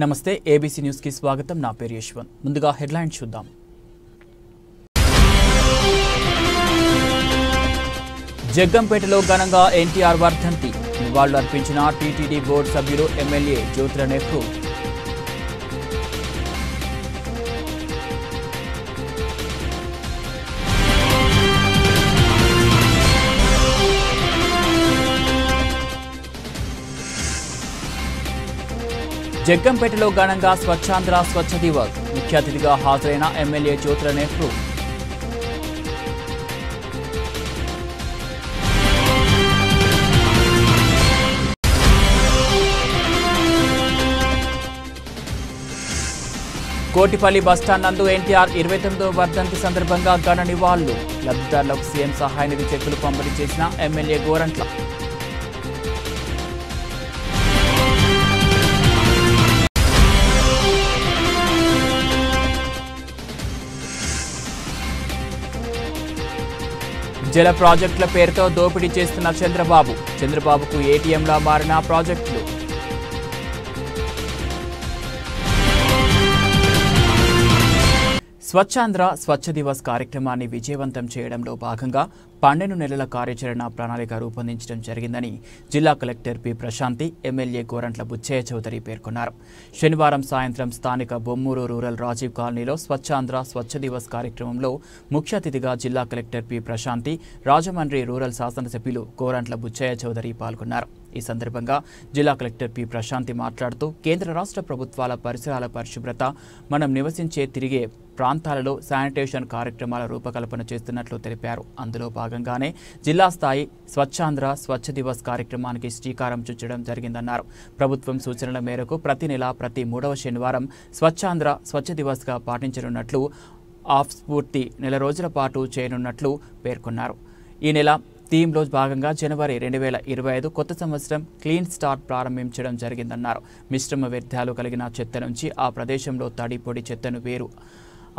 నమస్తే ABC news కి స్వాగతం. నా పేరు యశ్వంత్. ముందుగా హెడ్లైన్స్ చూద్దాం. జగ్గంపేటలో ఘనంగా ఎన్టీఆర్ వర్ధంతి నివాళులు అర్పించిన టీటీడీ బోర్డు సభ్యులు ఎమ్మెల్యే జ్యోతుల నెహ్రూ. జగ్గంపేటలో ఘనంగా స్వచ్ఛాంధ్ర స్వచ్ఛ దివస్ ముఖ్య అతిథిగా హాజరైన ఎమ్మెల్యే జ్యోతుల నెహ్రూ. కోటిపల్లి బస్టాండ్ నందు ఎన్టీఆర్ 29వ వర్ధంతి సందర్భంగా ఘన నివాళులు. లబ్ధిదారులకు సీఎం సహాయ నిధి చెక్కులు పంపిణీ చేసిన ఎమ్మెల్యే గోరంట్ల. జల ప్రాజెక్టుల పేరుతో దోపిడీ చేస్తున్న చంద్రబాబుకు ఏటీఎంలా మారిన ప్రాజెక్టులు. స్వచ్ఛాంధ్ర స్వచ్ఛ దివస్ కార్యక్రమాన్ని విజయవంతం చేయడంలో భాగంగా 12 నెలల కార్యాచరణ ప్రణాళిక రూపొందించడం జరిగిందని జిల్లా collector P Prashanti, MLA Gorantla Butchaiah Chowdary పేర్కొన్నారు. శనివారం సాయంత్రం స్థానిక బొమ్మూరు రూరల్ రాజీవ్ కాలనీలో స్వచ్ఛాంధ్ర స్వచ్ఛ దివస్ కార్యక్రమంలో ముఖ్య అతిథిగా జిల్లా collector P Prashanti, Rajahmundry rural శాసనసభ్యులు గోరంట్ల బుచ్చయ్య చౌదరి పాల్గొన్నారు. ఈ సందర్భంగా జిల్లా కలెక్టర్ పి ప్రశాంతి మాట్లాడుతూ కేంద్ర రాష్ట్ర ప్రభుత్వాల పరిసరాల పరిశుభ్రత, మనం నివసించే తిరిగే ప్రాంతాలలో శానిటేషన్ కార్యక్రమాల రూపకల్పన చేస్తున్నట్లు తెలిపారు. అందులో భాగంగానే జిల్లా స్థాయి స్వచ్ఛాంధ్ర స్వచ్ఛ దివస్ కార్యక్రమానికి శ్రీకారం చుట్టడం జరిగిందన్నారు. ప్రభుత్వం సూచనల మేరకు ప్రతి నెల ప్రతి 3వ శనివారం స్వచ్ఛాంధ్ర స్వచ్ఛ దివస్గా పాటించనున్నట్లు, ఆఫ్ స్ఫూర్తి నెల రోజుల పాటు చేయనున్నట్లు పేర్కొన్నారు. ఈ నెల థీమ్లో భాగంగా జనవరి 2025 కొత్త సంవత్సరం క్లీన్ స్టార్ట్ ప్రారంభించడం జరిగిందన్నారు. మిశ్రమ వ్యర్థాలు కలిగిన చెత్త నుంచి ఆ ప్రదేశంలో తడి పొడి చెత్తను వేరు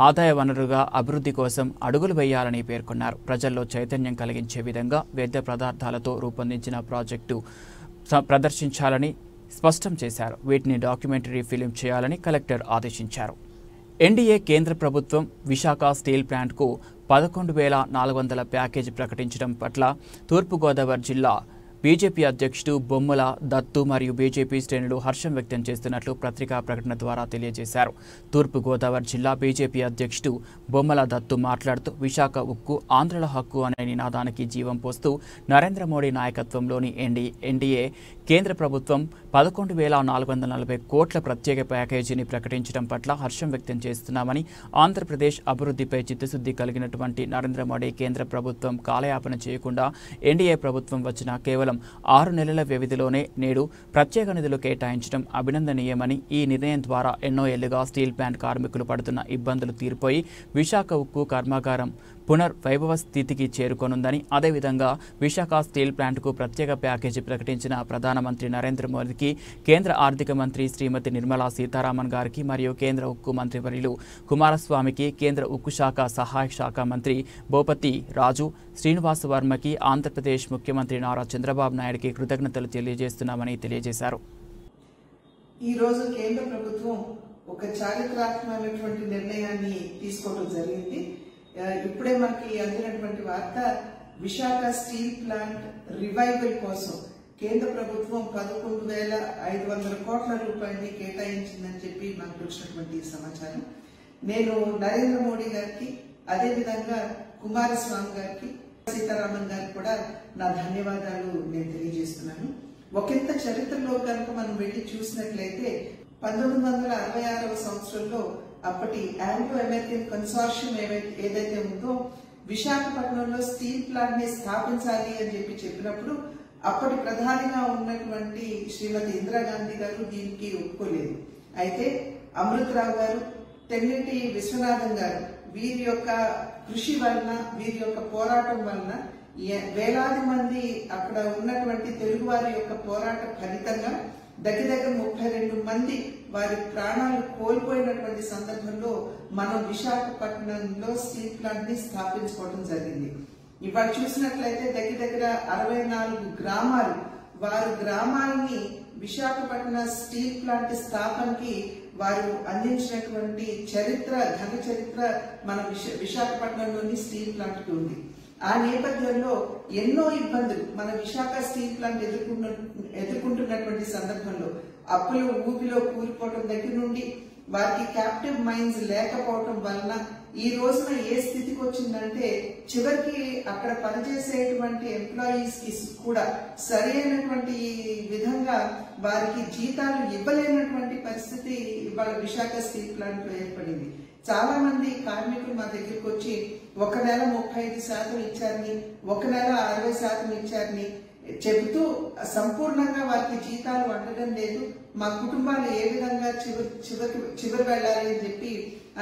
ఆదాయ వనరుగా అభివృద్ధి కోసం అడుగులు వేయాలని పేర్కొన్నారు. ప్రజల్లో చైతన్యం కలిగించే విధంగా వ్యర్థ పదార్థాలతో రూపొందించిన ప్రాజెక్టు ప్రదర్శించాలని స్పష్టం చేశారు. వీటిని డాక్యుమెంటరీ ఫిలిం చేయాలని కలెక్టర్ ఆదేశించారు. ఎన్డీఏ కేంద్ర ప్రభుత్వం విశాఖ స్టీల్ ప్లాంట్కు 11,400 ప్యాకేజీ ప్రకటించడం పట్ల తూర్పుగోదావరి జిల్లా బీజేపీ అధ్యక్షుడు బొమ్మల దత్తు మరియు బీజేపీ శ్రేణులు హర్షం వ్యక్తం చేస్తున్నట్లు పత్రికా ప్రకటన ద్వారా తెలియజేశారు. తూర్పుగోదావరి జిల్లా బీజేపీ అధ్యక్షుడు బొమ్మల దత్తు మాట్లాడుతూ విశాఖ ఉక్కు ఆంధ్రుల హక్కు అనే నినాదానికి జీవం పోస్తూ నరేంద్ర మోడీ నాయకత్వంలోని ఎన్డీఏ కేంద్ర ప్రభుత్వం 11,440 కోట్ల ప్రత్యేక ప్యాకేజీని ప్రకటించడం పట్ల హర్షం వ్యక్తం చేస్తున్నామని, ఆంధ్రప్రదేశ్ అభివృద్ధిపై చిత్తశుద్ధి కలిగినటువంటి నరేంద్ర మోడీ కేంద్ర ప్రభుత్వం కాలయాపన చేయకుండా ఎన్డీఏ ప్రభుత్వం వచ్చిన కేవలం 6 నెలల వ్యవధిలోనే నేడు ప్రత్యేక నిధులు కేటాయించడం అభినందనీయమని, ఈ నిర్ణయం ద్వారా ఎన్నో ఏళ్లుగా స్టీల్ ప్లాంట్ కార్మికులు పడుతున్న ఇబ్బందులు తీరిపోయి విశాఖ ఉక్కు కర్మాగారం పునర్వైభవ స్థితికి చేరుకోనుందని, అదేవిధంగా విశాఖ స్టీల్ ప్లాంట్కు ప్రత్యేక ప్యాకేజీ ప్రకటించిన ప్రధానమంత్రి నరేంద్ర మోదీకి, కేంద్ర ఆర్థిక మంత్రి శ్రీమతి నిర్మలా సీతారామన్ గారికి మరియు కేంద్ర ఉక్కు మంత్రివర్యులు కుమారస్వామికి, కేంద్ర ఉక్కు శాఖ సహాయ శాఖ మంత్రి భూపతి రాజు శ్రీనివాస వర్మకి, ఆంధ్రప్రదేశ్ ముఖ్యమంత్రి నారా చంద్రబాబు నాయుడుకి కృతజ్ఞతలు తెలియజేస్తున్నామని తెలియజేశారు. ఈరోజు కేంద్ర ప్రభుత్వం ఒక చారిత్రాత్మకమైనటువంటి నిర్ణయాన్ని తీసుకోవడం జరిగింది. ఇప్పుడే మనకి అందినటువంటి వార్త, విశాఖ స్టీల్ ప్లాంట్ రివైవల్ కోసం కేంద్ర ప్రభుత్వం 11,500 కోట్ల రూపాయలని కేటాయించిందని చెప్పి మనకు వచ్చినటువంటి సమాచారం. నేను నరేంద్ర మోడీ గారికి, అదేవిధంగా కుమారస్వామి గారికి, సీతారామన్ గారికి కూడా నా ధన్యవాదాలు నేను తెలియజేస్తున్నాను. ఒకంత చరిత్రలో కనుక మనం వెళ్లి చూసినట్లయితే 1966వ సంవత్సరంలో అప్పటి ఆంగ్లో అమెరికన్ కన్సార్షియం ఏదైతే ఉందో విశాఖపట్నంలో స్టీల్ ప్లాంట్ ని స్థాపించాలి అని చెప్పినప్పుడు అప్పటి ప్రధానిగా ఉన్నటువంటి శ్రీమతి ఇందిరాగాంధీ గారు దీనికి ఒప్పుకోలేదు. అయితే అమృతరావు గారు, తెన్నిటి విశ్వనాథన్ గారు, వీరి యొక్క కృషి వలన, వీరి యొక్క పోరాటం వలన వేలాది మంది అక్కడ ఉన్నటువంటి తెలుగు వారి యొక్క పోరాట ఫలితంగా దగ్గర 32 మంది వారి ప్రాణాలు కోల్పోయినటువంటి సందర్భంలో మనం విశాఖపట్నంలో స్టీల్ ప్లాంట్ ని స్థాపించుకోవడం జరిగింది. ఇవాళ చూసినట్లయితే దగ్గర 64 గ్రామాలు వారు గ్రామాలని విశాఖపట్నం స్టీల్ ప్లాంట్ స్థాపనకి వారు అందించినటువంటి చరిత్ర, ఘన చరిత్ర మన విశాఖపట్నంలోని స్టీల్ ప్లాంట్ కి ఉంది. ఆ నేపథ్యంలో ఎన్నో ఇబ్బందులు మన విశాఖ స్టీల్ ప్లాంట్ ఎదుర్కొంటున్నటువంటి సందర్భంలో అప్పుల ఊపిలో కూలిపోవడం దగ్గర నుండి వారికి క్యాప్టివ్ మైన్స్ లేకపోవటం వలన ఈ రోజున ఏ స్థితికి వచ్చిందంటే చివరికి అక్కడ పనిచేసేటువంటి ఎంప్లాయీస్ కి కూడా సరైనటువంటి విధంగా వారికి జీతాలు ఇవ్వలేనటువంటి పరిస్థితి ఇవాళ విశాఖ స్టీల్ ప్లాంట్ లో ఏర్పడింది. చాలా మంది కార్మికులు మా దగ్గరికి వచ్చి ఒక నెల 35% ఇచ్చారని, ఒక నెల 60% ఇచ్చారని చెబుతూ సంపూర్ణంగా వారికి జీతాలు అందడం లేదు, మా కుటుంబాలు ఏ విధంగా చివరి వెళ్ళాలి అని చెప్పి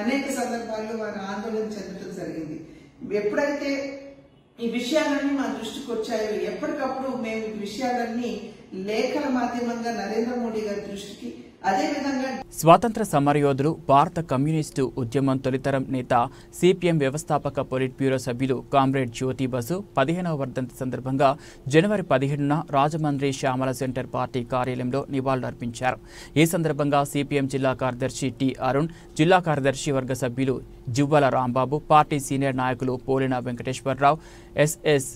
అనేక సందర్భాల్లో వారు ఆందోళన చెందడం జరిగింది. ఎప్పుడైతే ఈ విషయాలన్నీ మా దృష్టికి వచ్చాయో ఎప్పటికప్పుడు మేము ఈ విషయాలన్నీ లేఖల మాధ్యమంగా నరేంద్ర మోడీ గారి దృష్టికి, అదేవిధంగా స్వాతంత్ర సమరయోధులు, భారత కమ్యూనిస్టు ఉద్యమం తొలితరం నేత, సిపిఎం వ్యవస్థాపక పొలిట్ బ్యూరో సభ్యులు కామ్రేడ్ జ్యోతి బసు 15వ వర్ధంతి సందర్భంగా జనవరి 17న రాజమండ్రి శ్యామల సెంటర్ పార్టీ కార్యాలయంలో నివాళులర్పించారు. ఈ సందర్భంగా సిపిఎం జిల్లా కార్యదర్శి టి అరుణ్, జిల్లా కార్యదర్శి వర్గ సభ్యులు జివ్వల రాంబాబు, పార్టీ సీనియర్ నాయకులు పోలిన వెంకటేశ్వరరావు, ఎస్ఎస్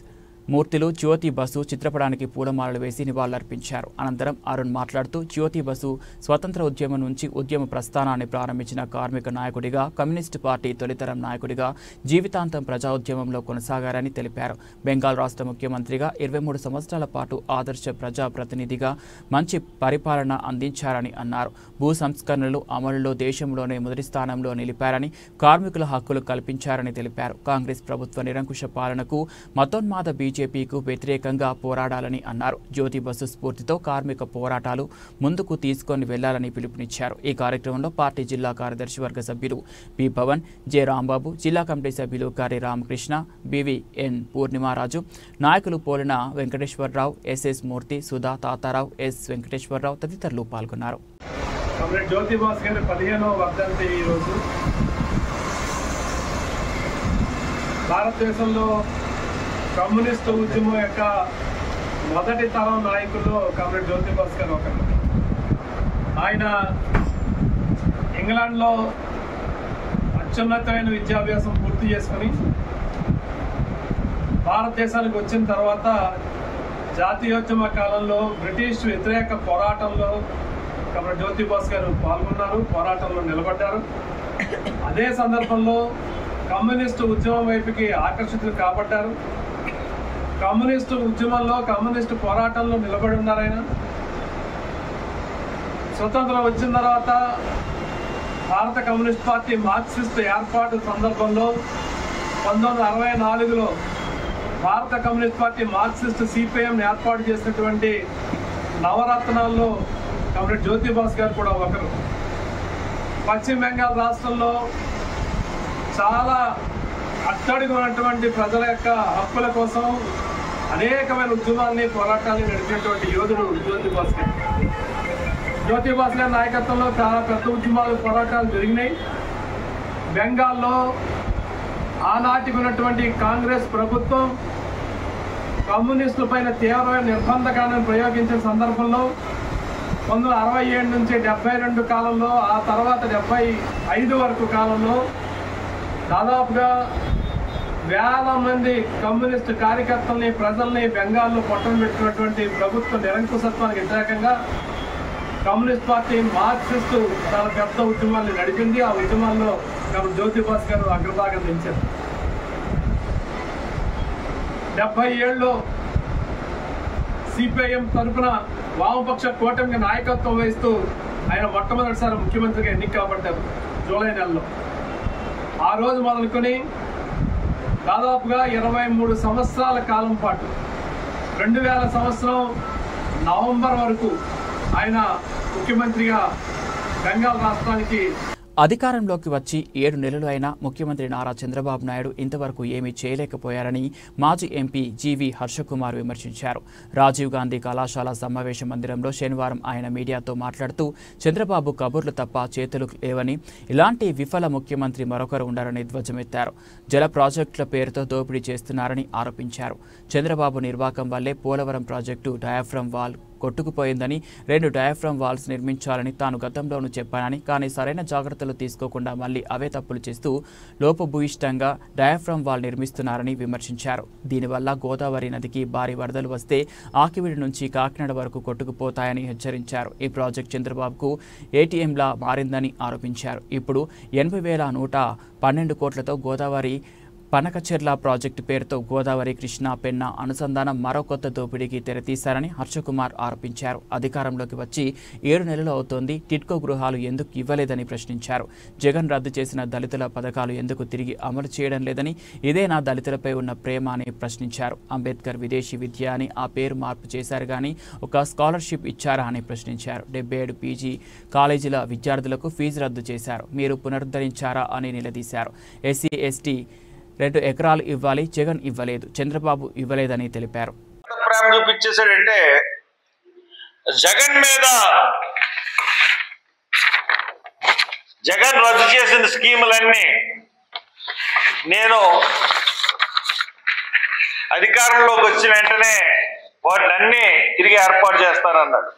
మూర్తులు జ్యోతి బసు చిత్రపటానికి పూలమాలలు వేసి నివాళులర్పించారు. అనంతరం అరుణ్ మాట్లాడుతూ జ్యోతి బసు స్వతంత్ర ఉద్యమం నుంచి ఉద్యమ ప్రస్థానాన్ని ప్రారంభించిన కార్మిక నాయకుడిగా, కమ్యూనిస్టు పార్టీ తొలితరం నాయకుడిగా జీవితాంతం ప్రజా ఉద్యమంలో కొనసాగారని తెలిపారు. బెంగాల్ రాష్ట్ర ముఖ్యమంత్రిగా 23 సంవత్సరాల పాటు ఆదర్శ ప్రజా ప్రతినిధిగా మంచి పరిపాలన అందించారని అన్నారు. భూ సంస్కరణలు అమలులో దేశంలోనే మొదటి స్థానంలో నిలిపారని, కార్మికుల హక్కులు కల్పించారని తెలిపారు. కాంగ్రెస్ ప్రభుత్వ నిరంకుశ పాలనకు, మతోన్మాద బీజేపీకు వ్యతిరేకంగా పోరాడాలని అన్నారు. జ్యోతి బసు స్ఫూర్తితో కార్మిక పోరాటాలు ముందుకు తీసుకొని వెళ్లాలని పిలుపునిచ్చారు. ఈ కార్యక్రమంలో పార్టీ జిల్లా కార్యదర్శి వర్గ సభ్యులు పి పవన్, జె రాంబాబు, జిల్లా కమిటీ సభ్యులు కరి రామకృష్ణ, బివిఎన్ పూర్ణిమారాజు, నాయకులు పోలిన వెంకటేశ్వరరావు, ఎస్ఎస్ మూర్తి, సుధా, తాతారావు, ఎస్ వెంకటేశ్వరరావు తదితరులు పాల్గొన్నారు. జ్యోతి బసు గారి 15వ వర్ధంతి ఈరోజు. భారతదేశంలో కమ్యూనిస్టు ఉద్యమం యొక్క మొదటి తరం నాయకుల్లో కామ్రేడ్ జ్యోతి బసు గారు ఒకరు. ఆయన ఇంగ్లాండ్లో అత్యున్నతమైన విద్యాభ్యాసం పూర్తి చేసుకుని భారతదేశానికి వచ్చిన తర్వాత జాతీయోద్యమ కాలంలో బ్రిటిష్ వ్యతిరేక పోరాటంలో కామ్రేడ్ జ్యోతి బసు గారు పాల్గొన్నారు, పోరాటంలో నిలబడ్డారు. అదే సందర్భంలో కమ్యూనిస్టు ఉద్యమం వైపుకి ఆకర్షితులు కాబడ్డారు. కమ్యూనిస్టు ఉద్యమంలో, కమ్యూనిస్టు పోరాటంలో నిలబడి ఉన్నారు. ఆయన స్వతంత్రం వచ్చిన తర్వాత భారత కమ్యూనిస్ట్ పార్టీ మార్క్సిస్ట్ ఏర్పాటు సందర్భంలో 1964లో భారత కమ్యూనిస్ట్ పార్టీ మార్క్సిస్ట్ సిపిఎం ఏర్పాటు చేసినటువంటి నవరత్నాల్లో కామ్రేడ్ జ్యోతి బసు గారు కూడా ఒకరు. పశ్చిమ బెంగాల్ రాష్ట్రంలో చాలా అట్టడుగు ఉన్నటువంటి ప్రజల యొక్క హక్కుల కోసం అనేకమైన ఉద్యమాల్ని, పోరాటాన్ని నడిపినటువంటి యోధుడు జ్యోతి బసు గారు. జ్యోతి బసు గారి నాయకత్వంలో చాలా పెద్ద ఉద్యమాలు, పోరాటాలు జరిగినాయి. బెంగాల్లో ఆనాటికి ఉన్నటువంటి కాంగ్రెస్ ప్రభుత్వం కమ్యూనిస్టుల పైన తీవ్రమైన నిర్బంధకాలను ప్రయోగించిన సందర్భంలో 1967 నుంచి 72 కాలంలో, ఆ తర్వాత 75 వరకు కాలంలో దాదాపుగా వేల మంది కమ్యూనిస్టు కార్యకర్తల్ని, ప్రజల్ని బెంగాల్లో పొట్టం పెట్టినటువంటి ప్రభుత్వ నిరంకుశత్వానికి వ్యతిరేకంగా కమ్యూనిస్ట్ పార్టీ మార్క్సిస్టు చాలా పెద్ద ఉద్యమాన్ని నడిపింది. ఆ ఉద్యమాల్లో జ్యోతి బసు గారు అగ్రభాగం దించారు. 77లో సిపిఐఎం తరఫున వామపక్ష కూటమికి నాయకత్వం వహిస్తూ ఆయన మొట్టమొదటిసారి ముఖ్యమంత్రిగా ఎన్నిక కాబడ్డారు జూలై నెలలో. ఆ రోజు మొదలుకొని దాదాపుగా 23 సంవత్సరాల కాలం పాటు 2000 సంవత్సరం నవంబర్ వరకు ఆయన ముఖ్యమంత్రిగా బెంగాల్ రాష్ట్రానికి అధికారంలోకి వచ్చి 7 నెలలు అయినా ముఖ్యమంత్రి నారా చంద్రబాబు నాయుడు ఇంతవరకు ఏమీ చేయలేకపోయారని మాజీ ఎంపీ జీవి హర్షకుమార్ విమర్శించారు. రాజీవ్ గాంధీ కళాశాల సమావేశ మందిరంలో శనివారం ఆయన మీడియాతో మాట్లాడుతూ చంద్రబాబు కబుర్లు తప్ప చేతులు లేవని, ఇలాంటి విఫల ముఖ్యమంత్రి మరొకరు ఉండరని ధ్వజమెత్తారు. జల ప్రాజెక్టుల పేరుతో దోపిడీ చేస్తున్నారని ఆరోపించారు. చంద్రబాబు నిర్వాకం వల్లే పోలవరం ప్రాజెక్టు డయాఫ్రమ్ వాల్ కొట్టుకుపోయిందని, 2 డయాఫ్రమ్ వాల్స్ నిర్మించాలని తాను గతంలోనూ చెప్పానని, కానీ సరైన జాగ్రత్తలు తీసుకోకుండా మళ్లీ అవే తప్పులు చేస్తూ లోపభూయిష్టంగా డయాఫ్రమ్ వాల్ నిర్మిస్తున్నారని విమర్శించారు. దీనివల్ల గోదావరి నదికి భారీ వరదలు వస్తే ఆకివీడి నుంచి కాకినాడ వరకు కొట్టుకుపోతాయని హెచ్చరించారు. ఈ ప్రాజెక్టు చంద్రబాబుకు ఏటీఎంలా మారిందని ఆరోపించారు. ఇప్పుడు 80,112 కోట్లతో గోదావరి పనకచెర్ల ప్రాజెక్టు పేరుతో గోదావరి, కృష్ణా, పెన్నా అనుసంధానం మరో కొత్త దోపిడీకి తెరతీశారని హర్షకుమార్ ఆరోపించారు. అధికారంలోకి వచ్చి 7 నెలలు అవుతోంది, టిడ్కో గృహాలు ఎందుకు ఇవ్వలేదని ప్రశ్నించారు. జగన్ రద్దు చేసిన దళితుల పథకాలు ఎందుకు తిరిగి అమలు చేయడం లేదని, ఇదేనా దళితులపై ఉన్న ప్రేమ అని ప్రశ్నించారు. అంబేద్కర్ విదేశీ విద్య అని ఆ పేరు మార్పు చేశారు కానీ ఒక స్కాలర్షిప్ ఇచ్చారా అని ప్రశ్నించారు. 77 పీజీ కాలేజీల విద్యార్థులకు ఫీజు రద్దు చేశారు, మీరు పునరుద్ధరించారా అని నిలదీశారు. ఎస్సీ ఎస్టీ 2 ఎకరాలు ఇవ్వాలి, జగన్ ఇవ్వలేదు, చంద్రబాబు ఇవ్వలేదని తెలిపారు. ప్రేమ చూపించేశాడంటే జగన్ రద్దు చేసిన స్కీములన్నీ నేను అధికారంలోకి వచ్చిన వెంటనే వాటినన్నీ తిరిగి ఏర్పాటు చేస్తానన్నాడు.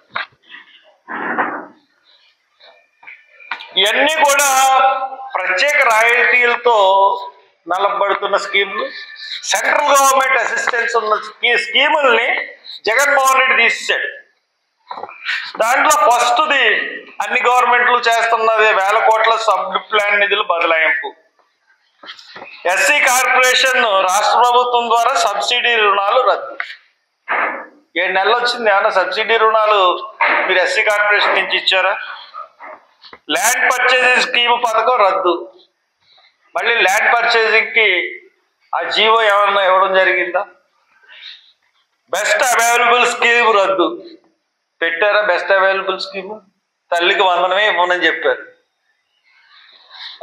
ఇవన్నీ కూడా ప్రత్యేక రాయితీలతో నలబడుతున్న స్కీములు, సెంట్రల్ గవర్నమెంట్ అసిస్టెన్స్ ఉన్న స్కీముల్ని జగన్మోహన్ రెడ్డి తీసేశాడు. దాంట్లో ఫస్ట్ది అన్ని గవర్నమెంట్లు చేస్తున్నది 1000 కోట్ల సబ్ ప్లాన్ నిధులు బదలాయింపు. ఎస్సీ కార్పొరేషన్ రాష్ట్ర ప్రభుత్వం ద్వారా సబ్సిడీ రుణాలు రద్దు. 7 నెలలు వచ్చింది, ఏమన్నా సబ్సిడీ రుణాలు మీరు ఎస్సీ కార్పొరేషన్ నుంచి ఇచ్చారా? ల్యాండ్ పర్చేసింగ్ స్కీమ్ పథకం రద్దు. మళ్ళీ ల్యాండ్ పర్చేసింగ్కి ఆ జీవో ఏమన్నా ఇవ్వడం జరిగిందా? బెస్ట్ అవైలబుల్ స్కీమ్ రద్దు. పెట్టారా బెస్ట్ అవైలబుల్ స్కీమ్? తల్లికి వందనమే ఇవ్వమని చెప్పారు.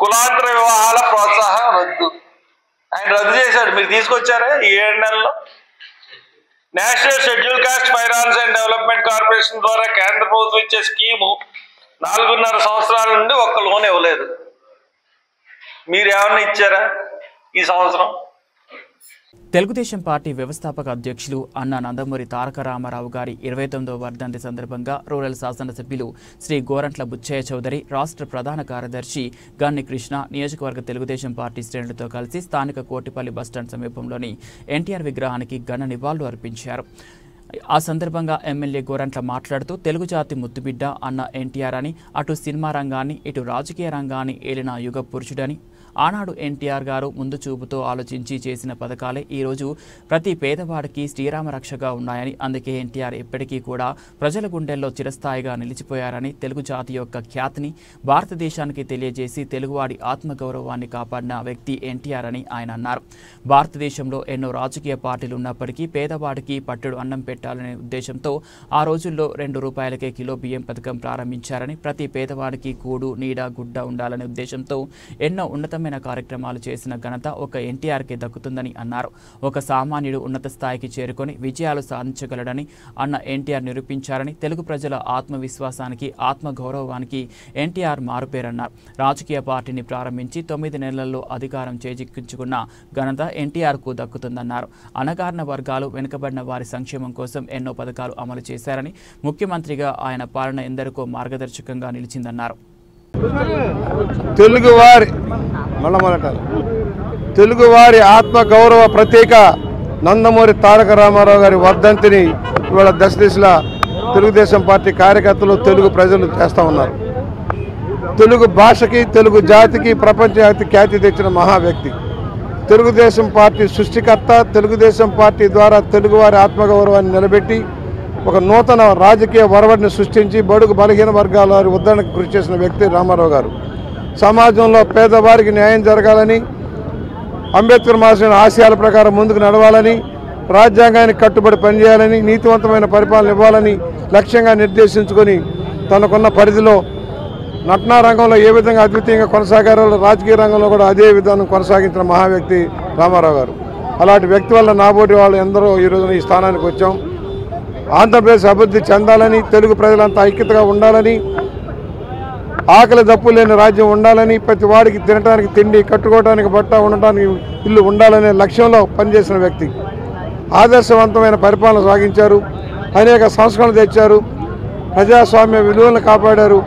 కులాంతర వివాహాల ప్రోత్సాహం రద్దు. ఆయన రద్దు చేశాడు, మీరు తీసుకొచ్చారా ఈ 7 నెలల్లో? National schedule caste finance and development corporation ద్వారా కేంద్ర ప్రభుత్వం ఇచ్చే స్కీము 4.5 సంవత్సరాల నుండి ఒక్క లోన్ ఇవ్వలేదు. మీరు ఏమన్నా ఇచ్చారా ఈ సంవత్సరం? తెలుగుదేశం పార్టీ వ్యవస్థాపక అధ్యక్షులు అన్న నందమూరి తారక రామారావు గారి 29వ వర్ధంతి సందర్భంగా రూరల్ శాసనసభ్యులు శ్రీ గోరంట్ల బుచ్చయ్య చౌదరి, రాష్ట్ర ప్రధాన కార్యదర్శి గన్ని కృష్ణ, నియోజకవర్గ తెలుగుదేశం పార్టీ శ్రేణులతో కలిసి స్థానిక కోటిపల్లి బస్టాండ్ సమీపంలోని ఎన్టీఆర్ విగ్రహానికి ఘన నివాళులు అర్పించారు. ఆ సందర్భంగా ఎమ్మెల్యే గోరంట్ల మాట్లాడుతూ తెలుగు జాతి ముద్దుబిడ్డ అన్న ఎన్టీఆర్ అని, అటు సినిమా రంగాన్ని ఇటు రాజకీయ రంగాన్ని ఏలిన యుగ పురుషుడని, ఆనాడు ఎన్టీఆర్ గారు ముందు చూపుతో ఆలోచించి చేసిన పథకాలే ఈరోజు ప్రతి పేదవాడికి శ్రీరామ రక్షగా ఉన్నాయని, అందుకే ఎన్టీఆర్ ఎప్పటికీ కూడా ప్రజల గుండెల్లో చిరస్థాయిగా నిలిచిపోయారని, తెలుగు జాతి యొక్క ఖ్యాతిని భారతదేశానికి తెలియజేసి తెలుగువాడి ఆత్మగౌరవాన్ని కాపాడిన వ్యక్తి ఎన్టీఆర్ అని ఆయన అన్నారు. భారతదేశంలో ఎన్నో రాజకీయ పార్టీలు ఉన్నప్పటికీ పేదవాడికి పట్టెడు అన్నం పెట్టాలనే ఉద్దేశంతో ఆ రోజుల్లో 2 రూపాయలకే కిలో బియ్యం పథకం ప్రారంభించారని, ప్రతి పేదవాడికి కూడు, నీడ, గుడ్డ ఉండాలనే ఉద్దేశంతో ఎన్నో ఉన్నతమైన కార్యక్రమాలు చేసిన ఘనత ఒక ఎన్టీఆర్కే దక్కుతుందని అన్నారు. ఒక సామాన్యుడు ఉన్నత స్థాయికి చేరుకొని విజయాలు సాధించగలడని అన్న ఎన్టీఆర్ నిరూపించారని, తెలుగు ప్రజల ఆత్మవిశ్వాసానికి, ఆత్మగౌరవానికి ఎన్టీఆర్ మారుపేరన్నారు. రాజకీయ పార్టీని ప్రారంభించి 9 నెలల్లో అధికారం చేజిక్కించుకున్న ఘనత ఎన్టీఆర్కు దక్కుతుందన్నారు. అణగారిన వర్గాలు, వెనుకబడిన వారి సంక్షేమం కోసం ఎన్నో పథకాలు అమలు చేశారని, ముఖ్యమంత్రిగా ఆయన పాలన ఎందరికో మార్గదర్శకంగా నిలిచిందన్నారు. తెలుగువారి ఆత్మగౌరవ ప్రతీక నందమూరి తారక రామారావు గారి వర్ధంతిని ఇవాళ దశ దిశలా తెలుగుదేశం పార్టీ కార్యకర్తలు, తెలుగు ప్రజలు చేస్తూ ఉన్నారు. తెలుగు భాషకి, తెలుగు జాతికి ప్రపంచ ఖ్యాతి తెచ్చిన మహా వ్యక్తి, తెలుగుదేశం పార్టీ సృష్టికర్త. తెలుగుదేశం పార్టీ ద్వారా తెలుగువారి ఆత్మగౌరవాన్ని నిలబెట్టి ఒక నూతన రాజకీయ వరవడిని సృష్టించి బడుగు బలహీన వర్గాల వారి ఉద్ధరణకు కృషి చేసిన వ్యక్తి రామారావు గారు. సమాజంలో పేదవారికి న్యాయం జరగాలని, అంబేద్కర్ మాసిన ఆశయాల ప్రకారం ముందుకు నడవాలని, రాజ్యాంగానికి కట్టుబడి పనిచేయాలని, నీతివంతమైన పరిపాలన ఇవ్వాలని లక్ష్యంగా నిర్దేశించుకొని తనకున్న పరిధిలో నటనా రంగంలో ఏ విధంగా అద్వితీయంగా కొనసాగారో రాజకీయ రంగంలో కూడా అదే విధానం కొనసాగించిన మహా వ్యక్తి రామారావు గారు. అలాంటి వ్యక్తి వల్ల నాబోటి వాళ్ళు ఎందరో ఈ రోజున ఈ స్థానానికి వచ్చాం. ఆంధ్రప్రదేశ్ అభివృద్ధి చెందాలని, తెలుగు ప్రజలంతా ఐక్యతగా ఉండాలని, ఆకలి దప్పు లేని రాజ్యం ఉండాలని, ప్రతి వాడికి తినడానికి తిండి, కట్టుకోవడానికి బట్ట, ఉండటానికి ఇల్లు ఉండాలనే లక్ష్యంలో పనిచేసిన వ్యక్తి. ఆదర్శవంతమైన పరిపాలన సాగించారు, అనేక సంస్కరణలు తెచ్చారు, ప్రజాస్వామ్య విలువలను కాపాడారు.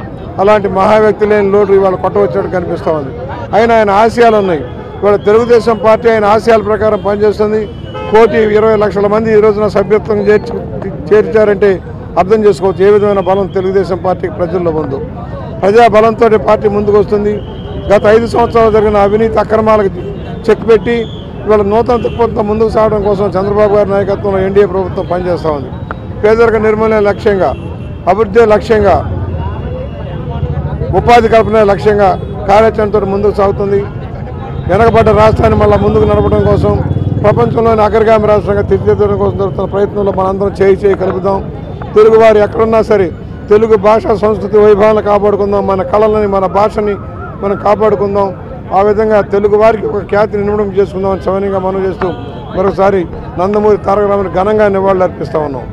అలాంటి మహా వ్యక్తి లేని లోటు ఇవాళ కొట్టవచ్చినట్టు కనిపిస్తూ ఉంది. అయినా ఆయన ఆశయాలు ఉన్నాయి. ఇవాళ తెలుగుదేశం పార్టీ ఆయన ఆశయాల ప్రకారం పనిచేస్తుంది. 1,20,00,000 మంది ఈ రోజున సభ్యత్వం చేర్చారంటే అర్థం చేసుకోవచ్చు ఏ విధమైన బలం తెలుగుదేశం పార్టీకి ప్రజల్లో ఉందో. ప్రజా బలంతో పార్టీ ముందుకు వస్తుంది. గత 5 సంవత్సరాలు జరిగిన అవినీతి అక్రమాలకు చెక్ పెట్టి ఇవాళ నూతన దృక్పథంతో ముందుకు సాగడం కోసం చంద్రబాబు గారి నాయకత్వంలో ఎన్డీఏ ప్రభుత్వం పనిచేస్తూ ఉంది. పేదరిక నిర్మూలన లక్ష్యంగా, అభివృద్ధి లక్ష్యంగా, ఉపాధి కల్పన లక్ష్యంగా కార్యాచరణతో ముందుకు సాగుతుంది. వెనకబడ్డ రాష్ట్రాన్ని మళ్ళీ ముందుకు నడపడం కోసం, ప్రపంచంలోని అగ్రగామి రాష్ట్రంగా తీర్చిదిద్దడం కోసం జరుగుతున్న ప్రయత్నంలో మనందరం చేయి కలుపుదాం. తెలుగువారు ఎక్కడున్నా సరే తెలుగు భాష, సంస్కృతి వైభవాలను కాపాడుకుందాం. మన కళలని, మన భాషని మనం కాపాడుకుందాం. ఆ విధంగా తెలుగు వారికి ఒక ఖ్యాతిని నిర్మాణం చేసుకుందాం అని సవనీయంగా మనం చేస్తూ మరొకసారి నందమూరి తారక రామారావుకి ఘనంగా నివాళులు అర్పిస్తా ఉన్నాం.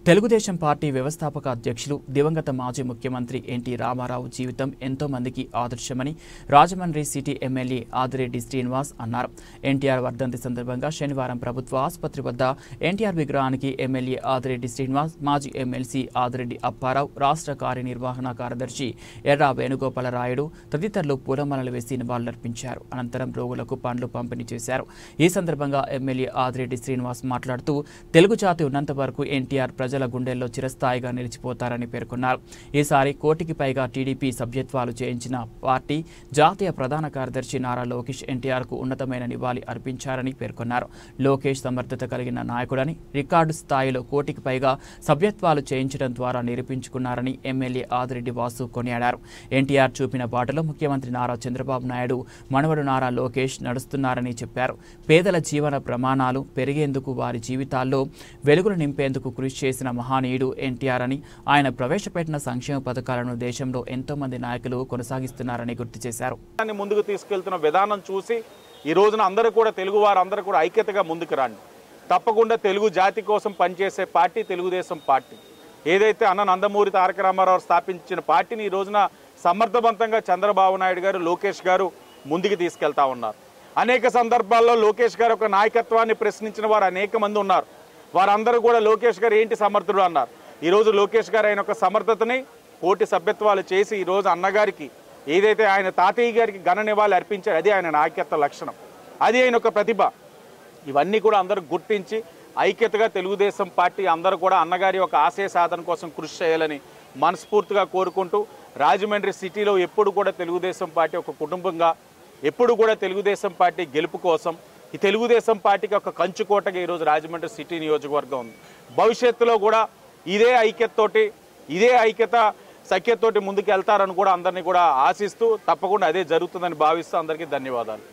తెలుగుదేశం పార్టీ వ్యవస్థాపక అధ్యక్షులు దివంగత మాజీ ముఖ్యమంత్రి ఎన్టీ రామారావు జీవితం ఎంతో మందికి ఆదర్శమని రాజమండ్రి సిటీ ఎమ్మెల్యే ఆదిరెడ్డి శ్రీనివాస్ అన్నారు. ఎన్టీఆర్ వర్ధంతి సందర్భంగా శనివారం ప్రభుత్వ ఆసుపత్రి వద్ద ఎన్టీఆర్ విగ్రహానికి ఎమ్మెల్యే ఆదిరెడ్డి శ్రీనివాస్, మాజీ ఎమ్మెల్సీ ఆదిరెడ్డి అప్పారావు, రాష్ట్ర కార్యనిర్వహణ కార్యదర్శి ఎర్రా వేణుగోపాలరాయుడు తదితరులు పూలమాలలు వేసి నివాళులర్పించారు. అనంతరం రోగులకు పండ్లు పంపిణీ చేశారు. ఈ సందర్భంగా ఎమ్మెల్యే ఆదిరెడ్డి శ్రీనివాస్ మాట్లాడుతూ తెలుగు జాతి ఉన్నంత వరకు ఎన్టీఆర్ ప్రజల గుండెల్లో చిరస్థాయిగా నిలిచిపోతారని పేర్కొన్నారు. ఈసారి 1,000కి పైగా టీడీపీ సభ్యత్వాలు చేయించిన పార్టీ జాతీయ ప్రధాన కార్యదర్శి నారా లోకేష్ ఎన్టీఆర్కు ఉన్నతమైన నివాళి అర్పించారని పేర్కొన్నారు. లోకేష్ సమర్థత కలిగిన నాయకుడని, రికార్డు స్థాయిలో 1,000కి పైగా సభ్యత్వాలు చేయించడం ద్వారా నిరూపించుకున్నారని ఎమ్మెల్యే ఆదిరెడ్డి వాసు కొనియాడారు. ఎన్టీఆర్ చూపిన బాటలో ముఖ్యమంత్రి నారా చంద్రబాబు నాయుడు మనవడు నారా లోకేష్ నడుస్తున్నారని చెప్పారు. పేదల జీవన ప్రమాణాలు పెరిగేందుకు, వారి జీవితాల్లో వెలుగులు నింపేందుకు కృషి చేసిన మహానీయుడు ఎన్టీఆర్ అని, ఆయన ప్రవేశపెట్టిన సంక్షేమ పథకాలను దేశంలో ఎంతో మంది నాయకులు కొనసాగిస్తున్నారని గుర్తు చేశారు. ముందుకు తీసుకెళ్తున్న విధానం చూసి ఈ రోజున అందరూ కూడా తెలుగు వారందరూ కూడా ఐక్యతగా ముందుకు రండి. తప్పకుండా తెలుగు జాతి కోసం పనిచేసే పార్టీ తెలుగుదేశం పార్టీ. ఏదైతే అన్న నందమూరి తారక రామారావు స్థాపించిన పార్టీని ఈ రోజున సమర్థవంతంగా చంద్రబాబు నాయుడు గారు, లోకేష్ గారు ముందుకు తీసుకెళ్తా ఉన్నారు. అనేక సందర్భాల్లో లోకేష్ గారు ఒక నాయకత్వాన్ని ప్రశ్నించిన వారు అనేక మంది ఉన్నారు. వారందరూ కూడా లోకేష్ గారు ఏంటి సమర్థుడు అన్నారు. ఈరోజు లోకేష్ గారు ఆయన ఒక సమర్థతని 1,000 సభ్యత్వాలు చేసి ఈరోజు అన్నగారికి, ఏదైతే ఆయన తాతయ్య గారికి ఘన నివాళి అర్పించారు, అది ఆయన నాయకత్వ లక్షణం, అది ఆయన ఒక ప్రతిభ. ఇవన్నీ కూడా అందరూ గుర్తించి ఐక్యతగా తెలుగుదేశం పార్టీ అందరూ కూడా అన్నగారి యొక్క ఆశయ సాధన కోసం కృషి చేయాలని మనస్ఫూర్తిగా కోరుకుంటూ, రాజమండ్రి సిటీలో ఎప్పుడు కూడా తెలుగుదేశం పార్టీ ఒక కుటుంబంగా, ఎప్పుడు కూడా తెలుగుదేశం పార్టీ గెలుపు కోసం, ఈ తెలుగుదేశం పార్టీకి ఒక కంచుకోటగా ఈరోజు రాజమండ్రి సిటీ నియోజకవర్గం ఉంది. భవిష్యత్తులో కూడా ఇదే ఐక్యతతోటి, ఇదే సఖ్యతతోటి ముందుకు వెళ్తారని కూడా అందరినీ కూడా ఆశిస్తూ, తప్పకుండా అదే జరుగుతుందని భావిస్తూ అందరికీ ధన్యవాదాలు.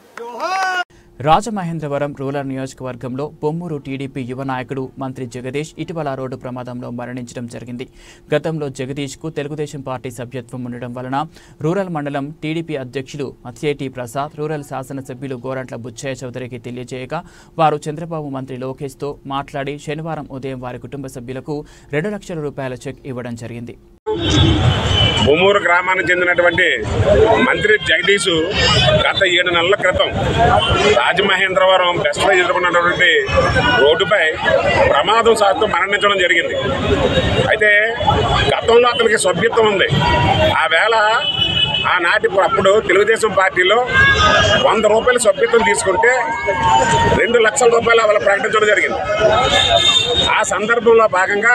రాజమహేంద్రవరం రూరల్ నియోజకవర్గంలో బొమ్మూరు టీడీపీ యువ నాయకుడు మంత్రి జగదీష్ ఇటీవల రోడ్డు ప్రమాదంలో మరణించడం జరిగింది. గతంలో జగదీష్కు తెలుగుదేశం పార్టీ సభ్యత్వం ఉండడం వలన రూరల్ మండలం టీడీపీ అధ్యక్షులు మత్స్యేటి ప్రసాద్, రూరల్ శాసనసభ్యులు గోరంట్ల బుచ్చయ్య చౌదరికి తెలియజేయగా వారు చంద్రబాబు మంత్రి లోకేష్తో మాట్లాడి శనివారం ఉదయం వారి కుటుంబ సభ్యులకు 2 లక్షల రూపాయల చెక్ ఇవ్వడం జరిగింది. బొమ్మూరు గ్రామానికి చెందినటువంటి మంత్రి జగదీష్ గత 7 నెలల క్రితం రాజమహేంద్రవరం బెస్ట్లో ఎదుర్కొన్నటువంటి రోడ్డుపై ప్రమాదం సాగుతూ మరణించడం జరిగింది. అయితే గతంలో అతనికి సభ్యత్వం ఉంది. ఆ వేళ ఆనాటి అప్పుడు తెలుగుదేశం పార్టీలో 100 రూపాయల సభ్యత్వం తీసుకుంటే 2 లక్షల రూపాయలు వాళ్ళ ప్రకటించడం జరిగింది. ఆ సందర్భంలో భాగంగా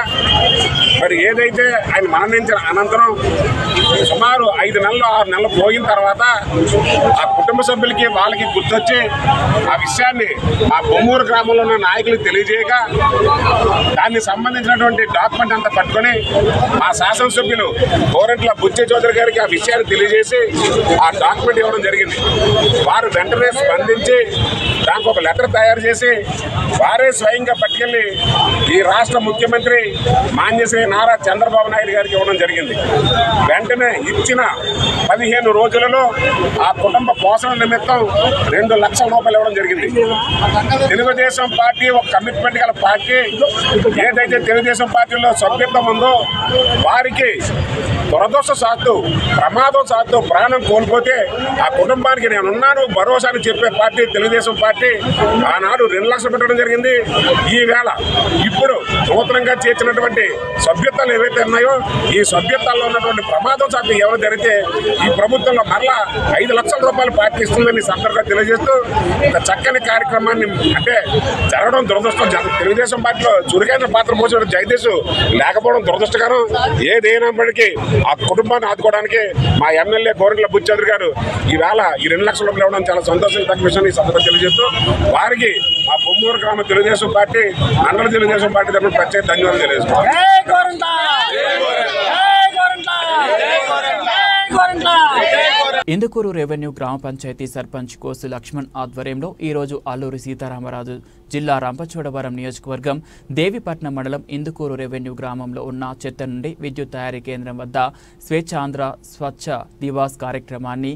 మరి ఏదైతే ఆయన మరణించిన అనంతరం సుమారు 5 నెలలు 6 నెలలు పోయిన తర్వాత ఆ కుటుంబ సభ్యులకి వాళ్ళకి గుర్తొచ్చి ఆ విషయాన్ని ఆ బొమ్మూరు గ్రామంలో ఉన్న నాయకులకు తెలియజేయగా దానికి సంబంధించినటువంటి డాక్యుమెంట్ అంతా పట్టుకొని మా శాసనసభ్యులు గోరంట్ల బుచ్చయ్య చౌదరి గారికి ఆ విషయాన్ని తెలియజేయగా చేసి ఆ డాక్యుమెంట్ ఇవ్వడం జరిగింది. వారు వెంటనే స్పందించి దానికి ఒక లెటర్ తయారు చేసి వారే స్వయంగా పట్టుకెళ్ళి ఈ రాష్ట్ర ముఖ్యమంత్రి మాన్యశ్రీ నారా చంద్రబాబు నాయుడు గారికి ఇవ్వడం జరిగింది. వెంటనే ఇచ్చిన 15 రోజులలో ఆ కుటుంబ పోషణ నిమిత్తం 2 లక్షల రూపాయలు ఇవ్వడం జరిగింది. తెలుగుదేశం పార్టీ ఒక కమిట్మెంట్ గల పార్టీ. ఏదైతే తెలుగుదేశం పార్టీలో సభ్యత్వం ఉందో వారికి దురదృష్టవశాత్తు ప్రమాదవశాత్తు ప్రాణం కోల్పోతే ఆ కుటుంబానికి నేనున్నాను భరోసాని చెప్పే పార్టీ తెలుగుదేశం పార్టీ. ఆనాడు 2 లక్షలు పెట్టడం జరిగింది. ఈవేళ ఇప్పుడు నూతనంగా చేర్చినటువంటి సభ్యత్వాలు ఏవైతే ఉన్నాయో ఈ సభ్యత్వాల్లో ఉన్నటువంటి ప్రమాదవశాత్తు ఎవరు జరిగితే ఈ ప్రభుత్వంలో మరలా 5 లక్షల రూపాయలు పార్టీ ఇస్తుందని సందర్భంగా తెలియజేస్తూ ఒక చక్కని కార్యక్రమాన్ని అంటే జరగడం దురదృష్టం. తెలుగుదేశం పార్టీలో చురుకైన పాత్ర పోసిన జగదీష్ లేకపోవడం దురదృష్టకరం. ఏదైనప్పటికీ ఆ కుటుంబాన్ని ఆదుకోవడానికి మా ఎమ్మెల్యే గోరంట్ల బుచ్చౌదరి గారు ఈవేళ ఈ 2 లక్షల రూపాయలు ఇవ్వడం చాలా సంతోషం విషయం ఈ సందర్భంగా తెలియజేస్తూ వారికి మా బొమ్మూరు గ్రామ తెలుగుదేశం పార్టీ మండల తెలుగుదేశం పార్టీ తరఫున ప్రత్యేక ధన్యవాదాలు తెలియజేస్తున్నాం. ఇందుకూరు రెవెన్యూ గ్రామ పంచాయతీ సర్పంచ్ కోసు లక్ష్మణ్ ఆధ్వర్యంలో ఈరోజు అల్లూరి సీతారామరాజు జిల్లా రంపచోడవరం నియోజకవర్గం దేవిపట్నం మండలం ఇందుకూరు రెవెన్యూ గ్రామంలో ఉన్న చెత్త నుండి విద్యుత్ తయారీ కేంద్రం వద్ద స్వేచ్ఛాంధ్ర స్వచ్ఛ దివాస్ కార్యక్రమాన్ని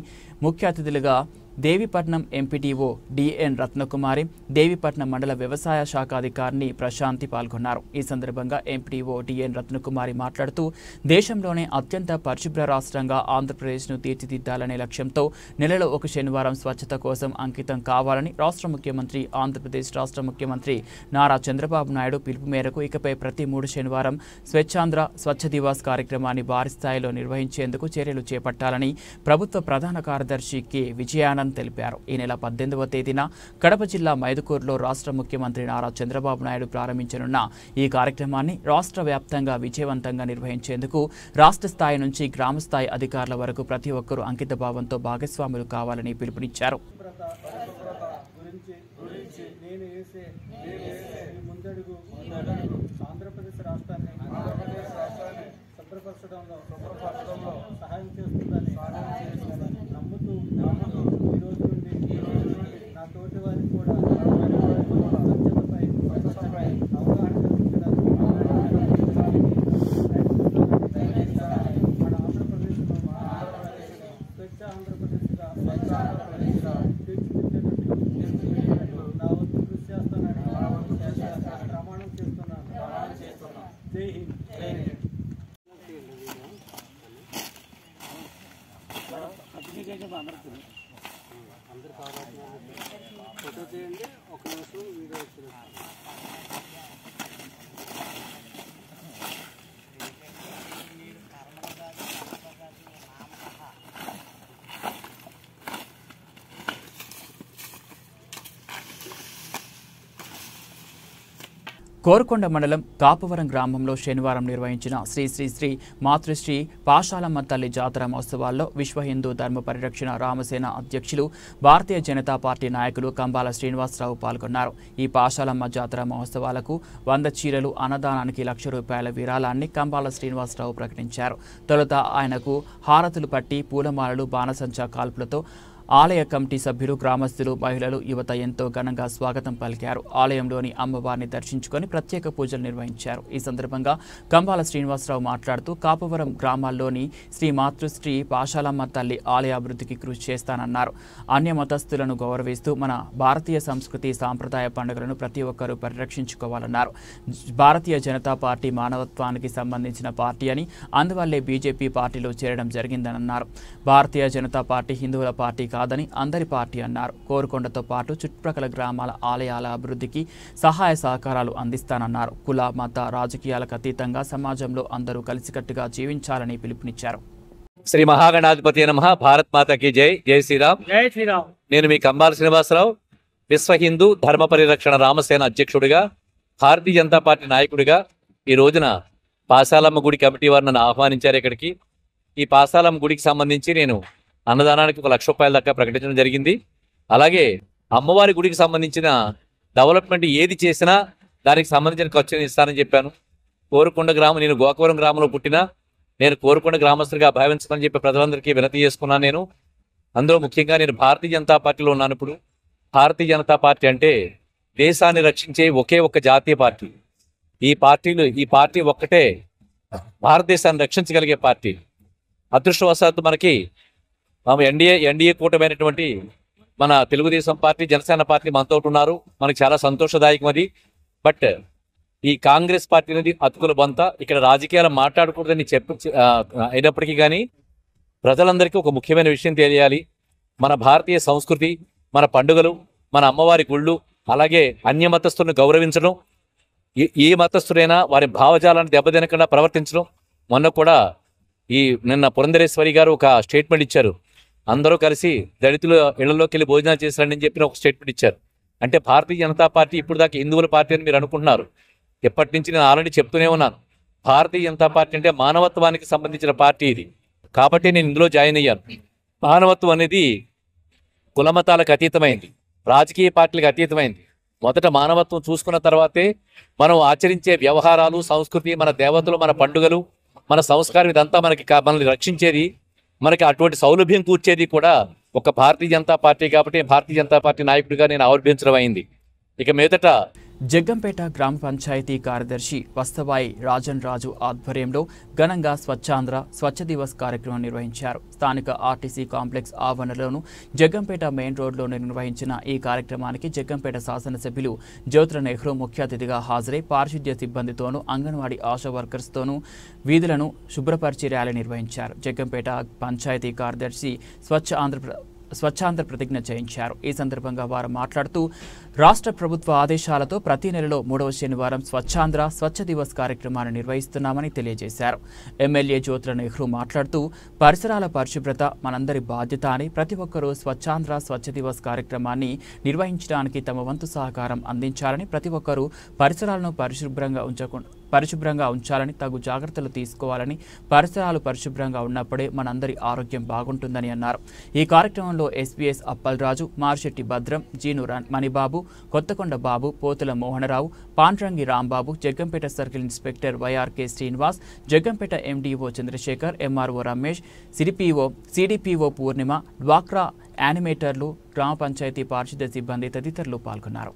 ముఖ్య అతిథులుగా దేవిపట్నం ఎంపీటీఓ డిఎన్ రత్నకుమారి, దేవిపట్నం మండల వ్యవసాయ శాఖ అధికారిని ప్రశాంతి పాల్గొన్నారు. ఈ సందర్భంగా ఎంపీటీఓ డిఎన్ రత్నకుమారి మాట్లాడుతూ దేశంలోనే అత్యంత పరిశుభ్ర రాష్ట్రంగా ఆంధ్రప్రదేశ్ను తీర్చిదిద్దాలనే లక్ష్యంతో నెలలో ఒక శనివారం స్వచ్ఛత కోసం అంకితం కావాలని రాష్ట్ర ముఖ్యమంత్రి ఆంధ్రప్రదేశ్ రాష్ట్ర ముఖ్యమంత్రి నారా చంద్రబాబు నాయుడు పిలుపు మేరకు ఇకపై ప్రతి 3 శనివారం స్వచ్ఛాంధ్ర స్వచ్ఛ దివాస్ కార్యక్రమాన్ని భారీ స్థాయిలో నిర్వహించేందుకు చర్యలు చేపట్టాలని ప్రభుత్వ ప్రధాన కార్యదర్శి కె విజయానంద్ తెలిపారు. ఈ నెల 18వ తేదీన కడప జిల్లా మైదుకూరులో రాష్ట్ర ముఖ్యమంత్రి నారా చంద్రబాబు నాయుడు ప్రారంభించనున్న ఈ కార్యక్రమాన్ని రాష్ట్ర వ్యాప్తంగా విజయవంతంగా నిర్వహించేందుకు రాష్ట్ర స్థాయి నుంచి గ్రామ స్థాయి అధికారుల వరకు ప్రతి ఒక్కరూ అంకిత భావంతో భాగస్వాములు కావాలని పిలుపునిచ్చారు. సహాయం చేస్తుందని నమ్ముతూ ఈ రోజు నుండి నా తోటి వారికి కూడా స్వచ్ఛతపై అవగాహన కల్పించడానికి మన ఆంధ్రప్రదేశ్లో స్వచ్ఛ ఆంధ్రప్రదేశ్గా తీర్చిదిద్దేటట్లు నా వంతు కృషి చేస్తానని ప్రమాణం చేస్తున్నాను. జై హింద్. అందరు కావాలి ఫోటో చేయండి. ఒక నిమిషం వీడియో వచ్చింది. కోరుకొండ మండలం కాపవరం గ్రామంలో శనివారం నిర్వహించిన శ్రీ శ్రీ శ్రీ మాతృశ్రీ పాశాలమ్మ తల్లి జాతర మహోత్సవాల్లో విశ్వ హిందూ ధర్మ పరిరక్షణ రామసేన అధ్యక్షులు భారతీయ జనతా పార్టీ నాయకులు కంబాల శ్రీనివాసరావు పాల్గొన్నారు. ఈ పాశాలమ్మ జాతర మహోత్సవాలకు 100 చీరలు, అన్నదానానికి ₹1,00,000 విరాళాన్ని కంబాల శ్రీనివాసరావు ప్రకటించారు. తొలుత ఆయనకు హారతులు పట్టి పూలమాలలు, బాణసంచా కాల్పులతో ఆలయ కమిటీ సభ్యులు, గ్రామస్తులు, మహిళలు, యువత ఎంతో ఘనంగా స్వాగతం పలికారు. ఆలయంలోని అమ్మవారిని దర్శించుకొని ప్రత్యేక పూజలు నిర్వహించారు. ఈ సందర్భంగా కంబాల శ్రీనివాసరావు మాట్లాడుతూ కాపవరం గ్రామాల్లోని శ్రీ మాతృశ్రీ పాశాలమ్మ తల్లి ఆలయ అభివృద్ధికి కృషి చేస్తానన్నారు. అన్య మతస్థులను గౌరవిస్తూ మన భారతీయ సంస్కృతి సాంప్రదాయ పండుగలను ప్రతి ఒక్కరూ పరిరక్షించుకోవాలన్నారు. భారతీయ జనతా పార్టీ మానవత్వానికి సంబంధించిన పార్టీ అని, అందువల్లే బీజేపీ పార్టీలో చేరడం జరిగిందన్నారు. భారతీయ జనతా పార్టీ హిందువుల పార్టీ కాదని అందరి పార్టీ అన్నారు. కోరుకొండతో పాటు చుట్టుప్రక్కల గ్రామాల ఆలయాల అభివృద్ధికి సహాయ సహకారాలు అందిస్తానన్నారు. కుల, మత, రాజకీయాలకు అతీతంగా సమాజంలో అందరూ కలిసికట్టుగా జీవించాలని పిలుపునిచ్చారు. శ్రీ మహాగణాధిపతి నమః. భారత్ మాతకి జై. జై శ్రీరామ్. జై శ్రీరామ్. నేను మీ కంబాల శ్రీనివాసరావు, విశ్వ హిందూ ధర్మ పరిరక్షణ రామసేన అధ్యక్షుడిగా, భారతీయ జనతా పార్టీ నాయకుడిగా ఈ రోజున పాశాలమ్మ గుడి కమిటీ వారు నన్ను ఆహ్వానించారు ఇక్కడికి. ఈ పాశాలమ్మ గుడికి సంబంధించి నేను అన్నదానానికి ₹1,00,000 దాకా ప్రకటించడం జరిగింది. అలాగే అమ్మవారి గుడికి సంబంధించిన డెవలప్మెంట్ ఏది చేసినా దానికి సంబంధించిన ఖర్చుని ఇస్తానని చెప్పాను. కోరుకొండ గ్రామం, నేను గోకవరం గ్రామంలో పుట్టిన నేను కోరుకున్న గ్రామస్తులుగా భావించమని చెప్పి ప్రజలందరికీ వినతి చేసుకున్నాను. నేను అందులో ముఖ్యంగా నేను భారతీయ జనతా పార్టీలో ఉన్నాను. ఇప్పుడు భారతీయ జనతా పార్టీ అంటే దేశాన్ని రక్షించే ఒకే ఒక్క జాతీయ పార్టీ. ఈ పార్టీ ఒక్కటే భారతదేశాన్ని రక్షించగలిగే పార్టీ. అదృష్టవశాత్తు మనకి ఎన్డీఏ కూటమైనటువంటి మన తెలుగుదేశం పార్టీ, జనసేన పార్టీ మనతో ఉన్నారు. మనకి చాలా సంతోషదాయకం అది. బట్ ఈ కాంగ్రెస్ పార్టీ అనేది అతుకుల బంత. ఇక్కడ రాజకీయాలు మాట్లాడకూడదని అయినప్పటికీ కానీ ప్రజలందరికీ ఒక ముఖ్యమైన విషయం తెలియాలి. మన భారతీయ సంస్కృతి, మన పండుగలు, మన అమ్మవారి గుళ్ళు, అలాగే అన్య మతస్థులను గౌరవించడం, ఏ మతస్థుడైనా వారి భావజాలాన్ని దెబ్బతినకుండా ప్రవర్తించడం. మొన్న కూడా నిన్న పురంధరేశ్వరి గారు ఒక స్టేట్మెంట్ ఇచ్చారు. అందరూ కలిసి దళితుల ఇళ్లలోకి వెళ్ళి భోజనాలు చేశారని చెప్పి ఒక స్టేట్మెంట్ ఇచ్చారు. అంటే భారతీయ జనతా పార్టీ ఇప్పుడు దాకా హిందువుల పార్టీ అని మీరు అనుకుంటున్నారు. ఎప్పటి నుంచి నేను ఆల్రెడీ చెప్తూనే ఉన్నాను, భారతీయ జనతా పార్టీ అంటే మానవత్వానికి సంబంధించిన పార్టీ ఇది. కాబట్టి నేను ఇందులో జాయిన్ అయ్యాను. మానవత్వం అనేది కులమతాలకు అతీతమైంది, రాజకీయ పార్టీలకు అతీతమైంది. మొదట మానవత్వం చూసుకున్న తర్వాతే మనం ఆచరించే వ్యవహారాలు, సంస్కృతి, మన దేవతలు, మన పండుగలు, మన సంస్కారం ఇదంతా మనల్ని రక్షించేది, మనకి అటువంటి సౌలభ్యం కూర్చేది కూడా ఒక భారతీయ జనతా పార్టీ. కాబట్టి భారతీయ జనతా పార్టీ నాయకుడిగా నేను ఆవిర్భించడం అయింది. ఇక మీదట జగ్గంపేట గ్రామ పంచాయతీ కార్యదర్శి వస్తవాయి రాజన్ రాజు ఆధ్వర్యంలో ఘనంగా స్వచ్ఛాంధ్ర స్వచ్ఛ దివస్ కార్యక్రమం నిర్వహించారు. స్థానిక ఆర్టీసీ కాంప్లెక్స్ ఆవరణలోను జగ్గంపేట మెయిన్ రోడ్లో నిర్వహించిన ఈ కార్యక్రమానికి జగ్గంపేట శాసనసభ్యులు జ్యోతుల నెహ్రూ ముఖ్య అతిథిగా హాజరై పారిశుద్ధ్య సిబ్బందితోనూ అంగన్వాడీ ఆశా వర్కర్స్తోనూ వీధులను శుభ్రపరిచి ర్యాలీ నిర్వహించారు. జగ్గంపేట పంచాయతీ కార్యదర్శి స్వచ్ఛాంధ్ర ప్రతిజ్ఞ చేయించారు. ఈ సందర్భంగా వారు మాట్లాడుతూ రాష్ట్ర ప్రభుత్వ ఆదేశాలతో ప్రతి నెలలో 3వ శనివారం స్వచ్ఛాంధ్ర స్వచ్ఛ దివస్ కార్యక్రమాన్ని నిర్వహిస్తున్నామని తెలియజేశారు. ఎమ్మెల్యే జ్యోతుల నెహ్రూ మాట్లాడుతూ పరిసరాల పరిశుభ్రత మనందరి బాధ్యత అని, ప్రతి ఒక్కరూ స్వచ్ఛాంధ్ర స్వచ్ఛ దివస్ కార్యక్రమాన్ని నిర్వహించడానికి తమ వంతు సహకారం అందించాలని, ప్రతి ఒక్కరూ పరిసరాలను పరిశుభ్రంగా ఉంచాలని, తగు జాగ్రత్తలు తీసుకోవాలని, పరిసరాలు పరిశుభ్రంగా ఉన్నప్పుడే మనందరి ఆరోగ్యం బాగుంటుందని అన్నారు. ఈ కార్యక్రమంలో SPS Appalraju, Marshetti Bhadram, Jeenu Manibabu, Kothakonda Babu, Pothula Mohanarao, Pandrangi Rambabu, Jaggampeta circle inspector YRK Srinivas, Jaggampeta MDO Chandrasekhar, MRO Ramesh, CDPO Purnima, డ్వాక్రా యానిమేటర్లు, గ్రామ పంచాయతీ పారిశుద్ధ్య సిబ్బంది తదితరులు పాల్గొన్నారు.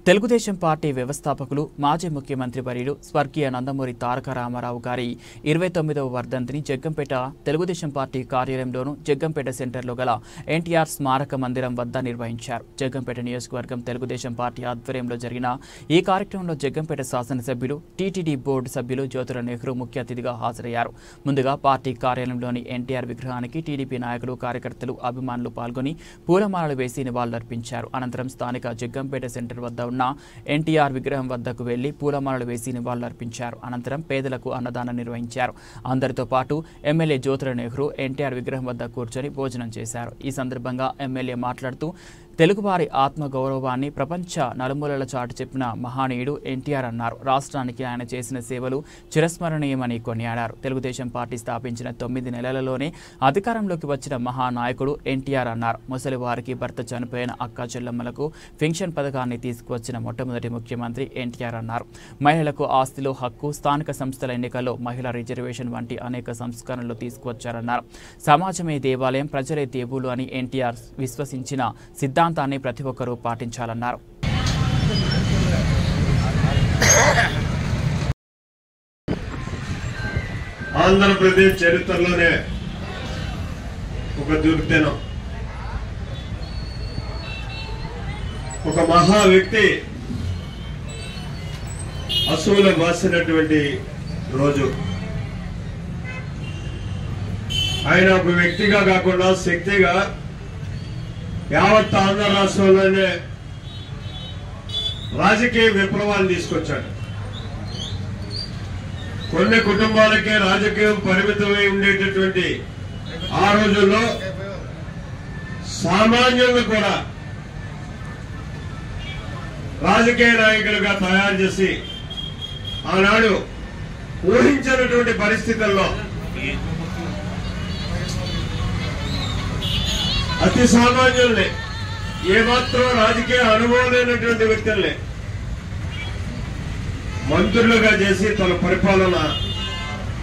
తెలుగుదేశం పార్టీ వ్యవస్థాపకులు మాజీ ముఖ్యమంత్రి వర్యులు స్వర్గీయ నందమూరి తారక రామారావు గారి 29వ వర్ధంతిని జగ్గంపేట తెలుగుదేశం పార్టీ కార్యాలయంలోను, జగ్గంపేట సెంటర్లో గల ఎన్టీఆర్ స్మారక మందిరం వద్ద నిర్వహించారు. జగ్గంపేట నియోజకవర్గం తెలుగుదేశం పార్టీ ఆధ్వర్యంలో జరిగిన ఈ కార్యక్రమంలో జగ్గంపేట శాసనసభ్యులు, టీటీడీ బోర్డు సభ్యులు జ్యోతుల నెహ్రూ ముఖ్య అతిథిగా హాజరయ్యారు. ముందుగా పార్టీ కార్యాలయంలోని ఎన్టీఆర్ విగ్రహానికి టీడీపీ నాయకులు, కార్యకర్తలు, అభిమానులు పాల్గొని పూలమాలలు వేసి నివాళులర్పించారు. అనంతరం స్థానిక జగ్గంపేట సెంటర్ వద్ద ఉన్న ఎన్టీఆర్ విగ్రహం వద్దకు వెళ్లి పూలమాలలు వేసి నివాళులర్పించారు. అనంతరం పేదలకు అన్నదానం నిర్వహించారు. అందరితో పాటు ఎమ్మెల్యే జ్యోతుల నెహ్రూ ఎన్టీఆర్ విగ్రహం వద్ద కూర్చొని భోజనం చేశారు. ఈ సందర్భంగా ఎమ్మెల్యే మాట్లాడుతూ తెలుగువారి ఆత్మగౌరవాన్ని ప్రపంచ నలుమూలల చాటు చెప్పిన మహానీయుడు ఎన్టీఆర్ అన్నారు. రాష్ట్రానికి ఆయన చేసిన సేవలు చిరస్మరణీయమని కొనియాడారు. తెలుగుదేశం పార్టీ స్థాపించిన 9 నెలలలోనే అధికారంలోకి వచ్చిన మహానాయకుడు ఎన్టీఆర్ అన్నారు. ముసలి వారికి భర్త చనిపోయిన అక్క చెల్లెమ్మలకు పెన్షన్ పథకాన్ని తీసుకువచ్చిన మొట్టమొదటి ముఖ్యమంత్రి ఎన్టీఆర్ అన్నారు. మహిళలకు ఆస్తిలో హక్కు, స్థానిక సంస్థల ఎన్నికల్లో మహిళా రిజర్వేషన్ వంటి అనేక సంస్కరణలు తీసుకువచ్చారన్నారు. సమాజమే దేవాలయం, ప్రజలే దేవులు అని ఎన్టీఆర్ విశ్వసించిన సిద్ధాంతాన్ని ప్రతి ఒక్కరూ పాటించాలన్నారు. ఆంధ్రప్రదేశ్ చరిత్రలోనే ఒక దుర్దినం. ఒక మహా వ్యక్తి అసూల బాసినటువంటి రోజు. ఆయన ఒక వ్యక్తిగా కాకుండా శక్తిగా యావత్ ఆంధ్ర రాష్ట్రంలోనే రాజకీయ విప్లవాలు తీసుకొచ్చాడు. కొన్ని కుటుంబాలకే రాజకీయం పరిమితమై ఉండేటటువంటి ఆ రోజుల్లో సామాన్యులను కూడా రాజకీయ నాయకులుగా తయారు చేసి ఆనాడు ఊహించినటువంటి పరిస్థితుల్లో అతి సామాన్యుల్ని, ఏమాత్రం రాజకీయ అనుభవం లేనటువంటి వ్యక్తుల్ని మంత్రులుగా చేసి తన పరిపాలన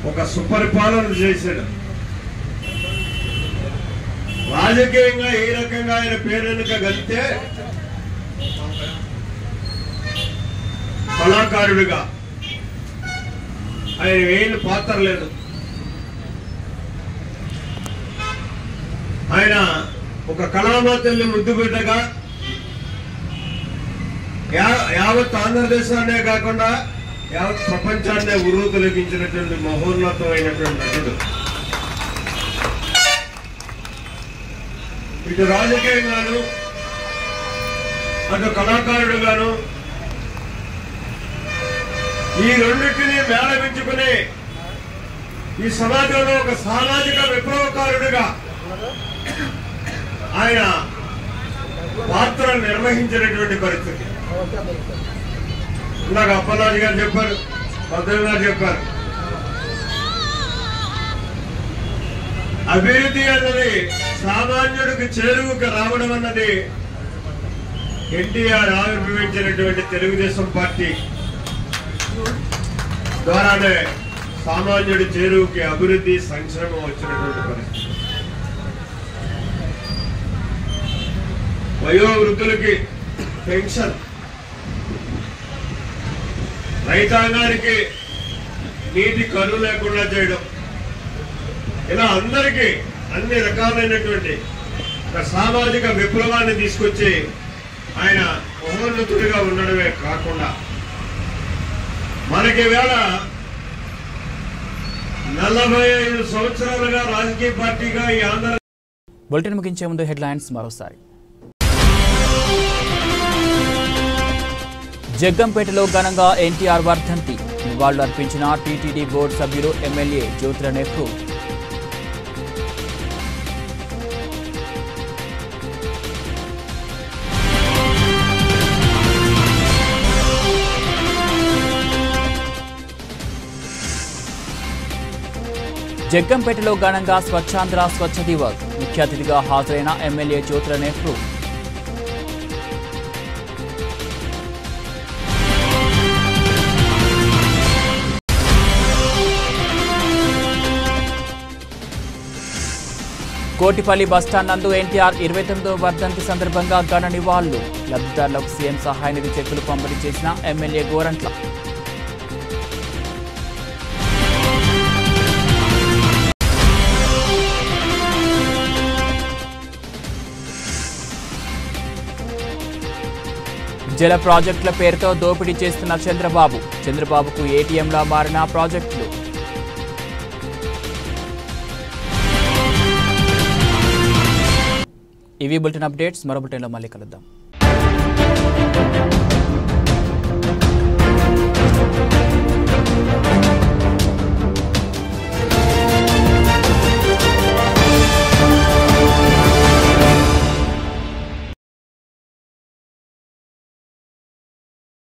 ఒక సుపరిపాలన చేశాడు. రాజకీయంగా ఏ రకంగా ఆయన పేరెన్నిక గలితే కళాకారుడిగా ఆయన ఏం పాత్ర లేదు. ఆయన ఒక కళామాతల్ని ముద్దు బిడ్డగా యావత్ ఆంధ్రదేశాన్నే కాకుండా యావత్ ప్రపంచాన్నే ఉరువు తొలగించినటువంటి మహోన్నతమైనటువంటి నటుడు. ఇటు రాజకీయంగాను అటు కళాకారుడుగాను ఈ రెండింటినీ మేళవించుకుని ఈ సమాజంలో ఒక సామాజిక విప్లవకారుడిగా ఆయన పాత్ర నిర్వహించినటువంటి పరిస్థితి. ఇందాక అప్పలరాజు గారు చెప్పారు, భద్రం గారు చెప్పారు, అభివృద్ధి అన్నది సామాన్యుడికి చేరువుకి రావడం అన్నది ఎన్టీఆర్ ఆవిర్భవించినటువంటి తెలుగుదేశం పార్టీ ద్వారానే సామాన్యుడి చేరువుకి అభివృద్ధి సంక్షేమం వచ్చినటువంటి పరిస్థితి. వయోవృద్ధులకి పెన్షన్, రైతాంగానికి నీటి కరువు లేకుండా చేయడం, ఇలా అందరికీ అన్ని రకాలైనటువంటి ఒక సామాజిక విప్లవాన్ని తీసుకొచ్చి ఆయన మహోన్నతుడిగా ఉండడమే కాకుండా మనకి వేళ 45 సంవత్సరాలుగా రాజకీయ పార్టీగా ఈ ఆంధ్ర. బులెటిన్ ముగించే ముందు హెడ్లైన్స్ మరోసారి. జగ్గంపేటలో ఘనంగా ఎన్టీఆర్ వర్ధంతి, నివాళులు అర్పించిన టీటీడీ బోర్డు సభ్యులు ఎమ్మెల్యే జ్యోతుల నెహ్రూ. జగ్గంపేటలో ఘనంగా స్వచ్ఛాంధ్ర స్వచ్ఛ దివస్, ముఖ్య అతిథిగా హాజరైన ఎమ్మెల్యే జ్యోతుల నెహ్రూ. కోటిపల్లి బస్టాండ్ నందు ఎన్టీఆర్ 29వ వర్ధంతి సందర్భంగా ఘన నివాళులు, లబ్ధిదారులకు సీఎం సహాయ నిధి చెక్కులు పంపిణీ చేసిన ఎమ్మెల్యే గోరంట్ల. జల ప్రాజెక్టుల పేరుతో దోపిడీ చేస్తున్న చంద్రబాబుకు ఏటీఎంలా మారిన ప్రాజెక్టులు. ఇవి బులెటిన్ అప్డేట్స్. మరో బులెటిన్లో మళ్ళీ కలుద్దాం.